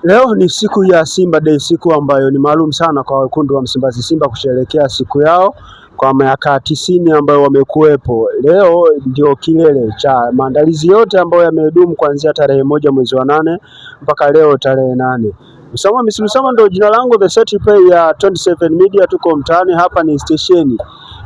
Leo ni siku ya Simba Day, siku ambayo ni maalum sana kwa wekundu wa Msimbazi Simba kusherehekea siku yao kwa miaka 90 ambayo wamekuwepo. Leo ndio kilele cha maandalizi yote ambayo yamedumu kuanzia tarehe 1 mwezi wa 8 mpaka leo tarehe 8. Msama ndio jina langu, the set play ya 27 Media. Tuko mtaani hapa, ni stesheni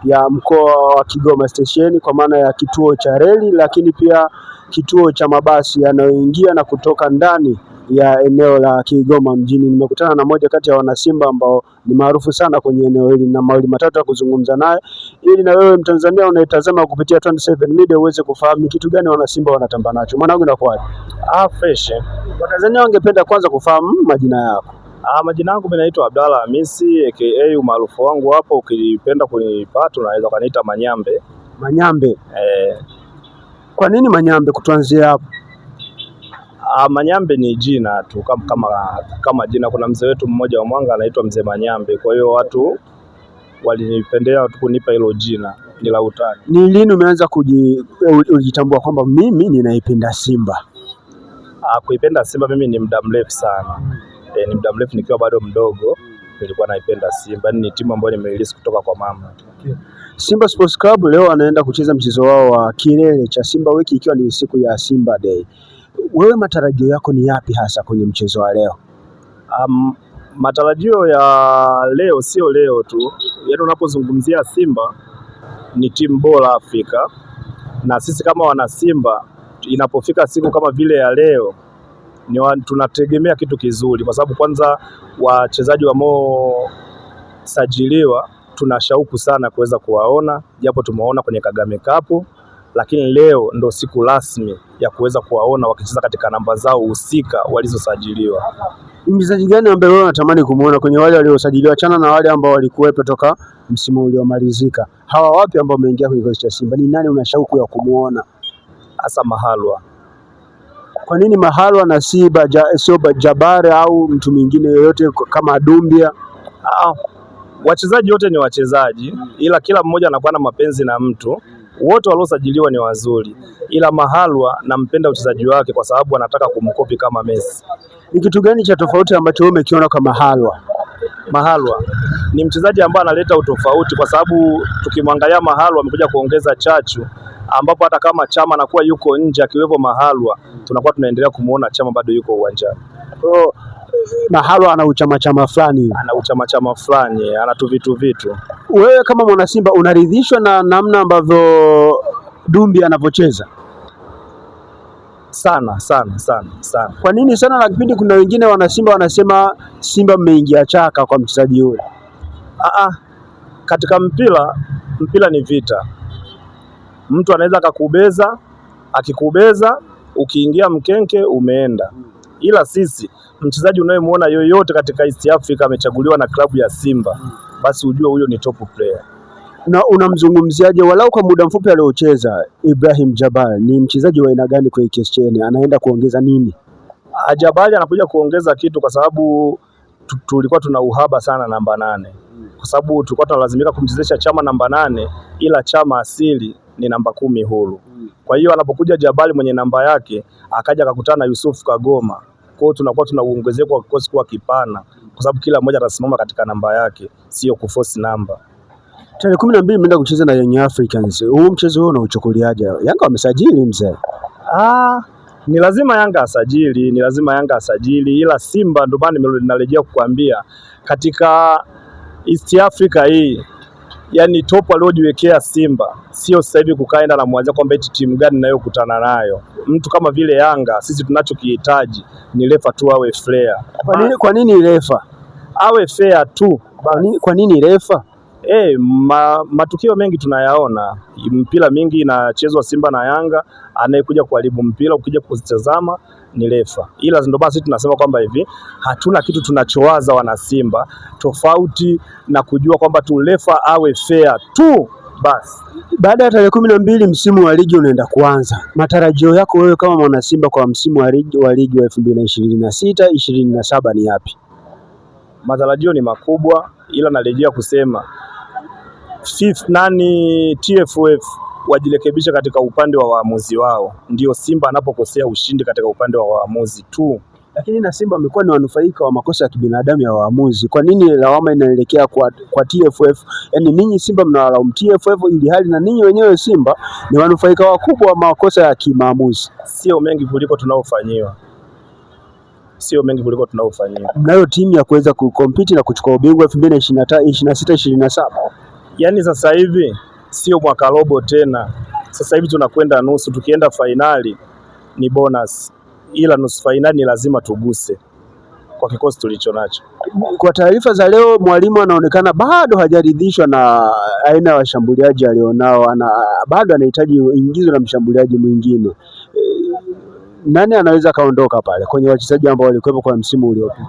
ya mkoa wa Kigoma, stesheni kwa maana ya kituo cha reli, lakini pia kituo cha mabasi yanayoingia na kutoka ndani ya eneo la Kigoma mjini. Nimekutana na moja kati ya wanasimba ambao ni maarufu sana kwenye eneo hili na mawili matatu ya kuzungumza naye, ili na wewe Mtanzania unayetazama kupitia 27 Media uweze kufahamu kitu gani wanasimba wanatamba nacho. Mwanangu, inakuaje? Fresh. Watanzania wangependa kwanza kufahamu majina yako. Majina yangu mimi naitwa Abdalla Hamisi aka umaarufu wangu hapo, ukipenda kunipata unaweza kuniita Manyambe. Manyambe. Kwa nini Manyambe? Kutuanzia hapo. Manyambe ni jina tu kama jina. Kuna mzee wetu mmoja wa Mwanga anaitwa Mzee Manyambe, kwa hiyo watu walinipendea kunipa hilo jina, ni la utani. Ni lini umeanza kujitambua kwamba mimi ninaipenda Simba? Kuipenda Simba mimi ni muda mrefu sana. Ni muda mrefu, nikiwa bado mdogo nilikuwa naipenda Simba. Ni timu ambayo nimeilisi kutoka kwa mama. Simba Sports Club leo anaenda kucheza mchezo wao wa kilele cha Simba wiki, ikiwa ni siku ya Simba Day. Wewe matarajio yako ni yapi hasa kwenye mchezo wa leo? Matarajio ya leo sio leo tu, yaani unapozungumzia Simba ni timu bora Afrika, na sisi kama wana Simba inapofika siku kama vile ya leo tunategemea kitu kizuri, kwa sababu kwanza wachezaji wamosajiliwa tuna shauku sana kuweza kuwaona, japo tumeona kwenye Kagame Cup, lakini leo ndo siku rasmi ya kuweza kuwaona wakicheza katika namba zao husika walizosajiliwa. Mchezaji gani ambaye wewe unatamani kumuona kwenye wale waliosajiliwa, chana na wale ambao walikuwepo toka msimu uliomalizika? Hawa wapi ambao wameingia kwenye kikosi cha Simba, ni nani una shauku ya kumuona? Hasa Mahalwa. Kwa nini Mahalwa na sio Jabari au mtu mwingine yoyote kama Dumbia? Wachezaji wote ni wachezaji, ila kila mmoja anakuwa na mapenzi na mtu. Wote waliosajiliwa ni wazuri, ila Mahalwa nampenda uchezaji wake kwa sababu anataka kumkopi kama Messi. Ni kitu gani cha tofauti ambacho wewe umekiona kwa Mahalwa? Mahalwa ni mchezaji ambaye analeta utofauti, kwa sababu tukimwangalia Mahalwa amekuja kuongeza chachu, ambapo hata kama Chama anakuwa yuko nje, akiwepo Mahalwa tunakuwa tunaendelea kumuona Chama bado yuko uwanjani. Mahalwa ana uchama fulani, ana vitu. Wewe kama mwana Simba unaridhishwa na namna ambavyo Dumbi anavyocheza? Sana. Kwa nini sana? Na kipindi kuna wengine wana Simba wanasema Simba mmeingia chaka kwa mchezaji yule. Katika mpira ni vita. Mtu anaweza akakubeza, akikubeza ukiingia mkenke umeenda. Ila sisi mchezaji unayemuona yoyote katika East Africa amechaguliwa na klabu ya Simba, basi ujue huyo ni top player. Na unamzungumziaje walau kwa muda mfupi aliocheza Ibrahim Jabal? Ni mchezaji wa aina gani kwa KSCN? Anaenda kuongeza nini? Jabal anakuja kuongeza kitu, kwa sababu tulikuwa tuna uhaba sana namba 8, kwa sababu tulikuwa tunalazimika kumchezesha Chama namba 8, ila Chama asili ni namba 10 huru. Kwa hiyo anapokuja Jabali mwenye namba yake akaja akakutana na Yusuf Kagoma, kwa hiyo tunakuwa tunaongezeka kwa kikosi kwa kipana, kwa sababu kila mmoja atasimama katika namba yake, sio kuforce namba. Tarehe 12 mmeenda kucheza na Young Africans. Huu mchezo huo unauchukuliaje? Yanga wamesajili mzee. Ni lazima Yanga asajili, ila Simba ndio maana ninarejea kukuambia katika East Africa hii, yani top aliojiwekea Simba, sio sasa hivi kukaenda na mwanzo kwamba eti timu gani nayo kutana nayo. Mtu kama vile Yanga, sisi tunachokihitaji ni refa tu awe fair. Kwa nini refa awe fair tu? Kwa nini refa? Matukio mengi tunayaona, mpira mingi inachezwa Simba na Yanga, anayekuja kuharibu mpira ukija kuzitazama ni refa. Ila ndio basi tunasema kwamba hivi hatuna kitu tunachowaza wana Simba tofauti na kujua kwamba tu refa awe fair tu basi. Baada ya tarehe 12 msimu wa ligi unaenda kuanza, matarajio yako wewe kama mwana Simba kwa msimu wa ligi wa 2026-2027 ni yapi? Matarajio ni makubwa, ila narejea kusema TFF wajirekebisha katika upande wa waamuzi wao. Ndio Simba anapokosea ushindi katika upande wa waamuzi tu. Lakini na Simba amekuwa ni wanufaika wa makosa ya kibinadamu ya waamuzi. Kwa nini lawama inaelekea kwa TFF? Yaani ninyi Simba mnawalaumu TFF ili hali na ninyi wenyewe Simba ni wanufaika wakubwa wa makosa ya kimaamuzi. Sio mengi kuliko tunaofanyiwa. Mnayo timu ya kuweza kukompiti na kuchukua ubingwa 2025, 26, 27. Yaani sasa hivi sio mwaka robo tena. Sasa hivi tunakwenda nusu, tukienda fainali ni bonus. Ila nusu fainali ni lazima tuguse kwa kikosi tulicho nacho. Kwa taarifa za leo, mwalimu anaonekana bado hajaridhishwa na aina ya washambuliaji alionao, bado anahitaji ingizo na mshambuliaji mwingine. Nani anaweza kaondoka pale kwenye wachezaji ambao walikuwepo kwa msimu uliopita?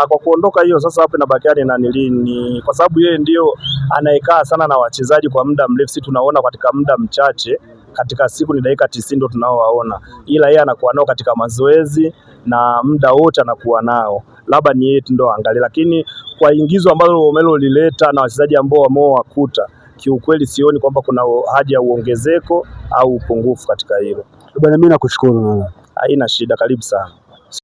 Kwa kuondoka hiyo sasa hapo inabakiani na nilini, kwa sababu yeye ndio anayekaa sana na wachezaji kwa muda mrefu. Sisi tunaona katika muda mchache, katika siku ni dakika 90 ndio tunaowaona, ila yeye anakuwa nao katika mazoezi na muda wote anakuwa nao, labda ni yeye ndio angalia. Lakini kwa ingizo ambalo Omelo lileta na wachezaji ambao wamewakuta, kiukweli sioni kwamba kuna haja ya uongezeko au upungufu katika hilo. Bwana, mimi nakushukuru. Haina shida, karibu sana.